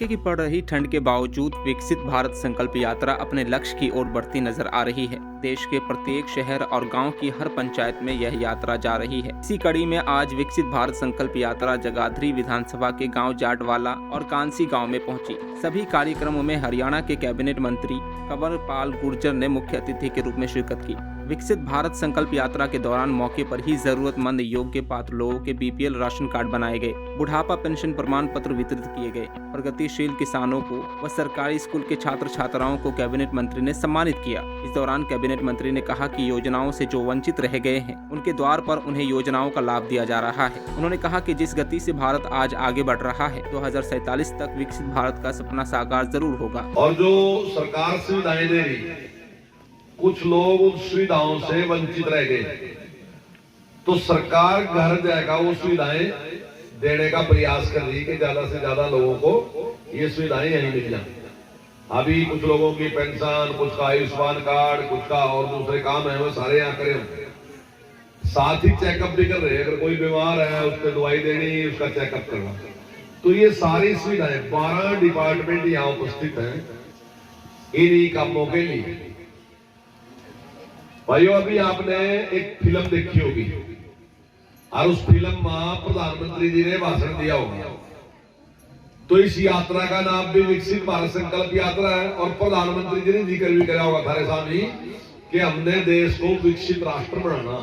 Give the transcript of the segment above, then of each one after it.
कड़ाके की पड़ रही ठंड के बावजूद विकसित भारत संकल्प यात्रा अपने लक्ष्य की ओर बढ़ती नजर आ रही है। देश के प्रत्येक शहर और गांव की हर पंचायत में यह यात्रा जा रही है। इसी कड़ी में आज विकसित भारत संकल्प यात्रा जगाधरी विधानसभा के गांव जाटवाला और कांसी गांव में पहुंची। सभी कार्यक्रमों में हरियाणा के कैबिनेट मंत्री कंवरपाल गुर्जर ने मुख्य अतिथि के रूप में शिरकत की। विकसित भारत संकल्प यात्रा के दौरान मौके पर ही जरूरतमंद योग्य पात्र लोगों के बीपीएल राशन कार्ड बनाए गए, बुढ़ापा पेंशन प्रमाण पत्र वितरित किए गए। प्रगतिशील किसानों को व सरकारी स्कूल के छात्र छात्राओं को कैबिनेट मंत्री ने सम्मानित किया। इस दौरान कैबिनेट मंत्री ने कहा कि योजनाओं से जो वंचित रह गए हैं उनके द्वार पर उन्हें योजनाओं का लाभ दिया जा रहा है। उन्होंने कहा कि जिस गति से भारत आज आगे बढ़ रहा है 2047 तक विकसित भारत का सपना साकार जरूर होगा। और जो सरकार सुविधाएं दे रही है, कुछ लोग उन सुविधाओं से वंचित रह गए, तो सरकार घर जाएगा वो सुविधाएं देने का प्रयास कर रही है कि ज्यादा से ज्यादा लोगों को ये सुविधाएं यहीं मिल जाए। अभी कुछ लोगों की पेंशन, कुछ का आयुष्मान कार्ड, कुछ का और दूसरे काम है वो सारे यहाँ करें। साथ ही चेकअप भी कर रहे हैं, अगर कोई बीमार है उसको दवाई देनी, उसका चेकअप करना। तो ये सारी सुविधाएं 12 डिपार्टमेंट यहाँ उपस्थित हैं इन्हीं कामों के लिए। भाइयों, अभी आपने एक फिल्म देखी होगी और उस फिल्म में प्रधानमंत्री जी ने भाषण दिया होगा। तो इस यात्रा का नाम भी विकसित भारत संकल्प यात्रा है और प्रधानमंत्री जी ने जिक्र भी करा होगा थारे सामने कि हमने देश को विकसित राष्ट्र बनाना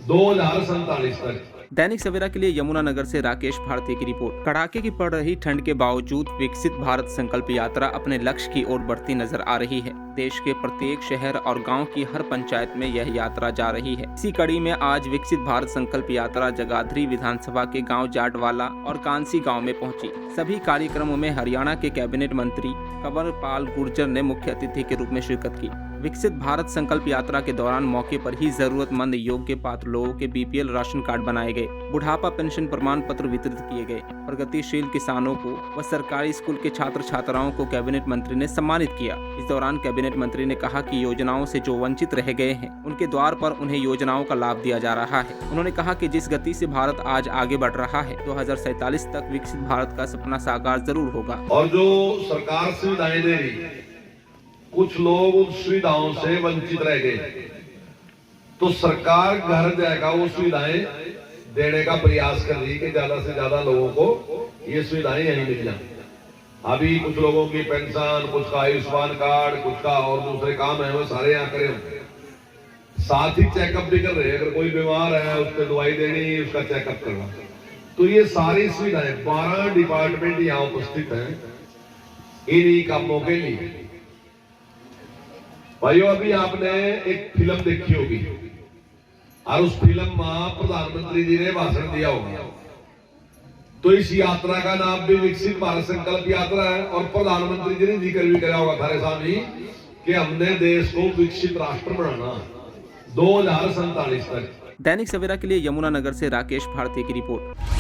2047 तक। दैनिक सवेरा के लिए यमुनानगर से राकेश भारती की रिपोर्ट। कड़ाके की पड़ रही ठंड के बावजूद विकसित भारत संकल्प यात्रा अपने लक्ष्य की ओर बढ़ती नजर आ रही है। देश के प्रत्येक शहर और गांव की हर पंचायत में यह यात्रा जा रही है। इसी कड़ी में आज विकसित भारत संकल्प यात्रा जगाधरी विधानसभा के गांव जाटवाला और कांसी गांव में पहुंची। सभी कार्यक्रमों में हरियाणा के कैबिनेट मंत्री कंवरपाल गुर्जर ने मुख्य अतिथि के रूप में शिरकत की। विकसित भारत संकल्प यात्रा के दौरान मौके पर ही जरूरतमंद योग्य पात्र लोगों के बीपीएल राशन कार्ड बनाए गए, बुढ़ापा पेंशन प्रमाण पत्र वितरित किए गए। प्रगतिशील किसानों को व सरकारी स्कूल के छात्र छात्राओं को कैबिनेट मंत्री ने सम्मानित किया। इस दौरान कैबिनेट मंत्री ने कहा कि योजनाओं से जो वंचित रह गए हैं उनके द्वार पर उन्हें योजनाओं का लाभ दिया जा रहा है। उन्होंने कहा कि जिस गति से भारत आज आगे बढ़ रहा है 2047 तक विकसित भारत का सपना साकार जरूर होगा। और जो सरकार सुविधाएं दे रही है, कुछ लोग उन सुविधाओं से वंचित रह गए, तो सरकार घर जाएगा वो सुविधाएं देने का प्रयास कर रही है कि ज्यादा से ज्यादा लोगों को ये सुविधाएं यहीं मिल जाए। अभी कुछ लोगों की पेंशन, कुछ का आयुष्मान कार्ड, कुछ का और दूसरे काम है वो सारे यहाँ करें। साथ ही चेकअप भी कर रहे हैं, अगर कोई बीमार है उसको दवाई देनी, उसका चेकअप करना। तो ये सारी सुविधाएं 12 डिपार्टमेंट यहाँ उपस्थित हैं इन्हीं कामों के लिए। भाइयों, अभी आपने एक फिल्म देखी होगी और उस फिल्म में प्रधानमंत्री जी ने भाषण दिया होगा। तो इस यात्रा का नाम भी विकसित भारत संकल्प यात्रा है और प्रधानमंत्री जी ने जिक्र भी करा होगा थारे सामने कि हमने देश को विकसित राष्ट्र बनाना 2047 तक। दैनिक सवेरा के लिए यमुनानगर से राकेश भारती की रिपोर्ट।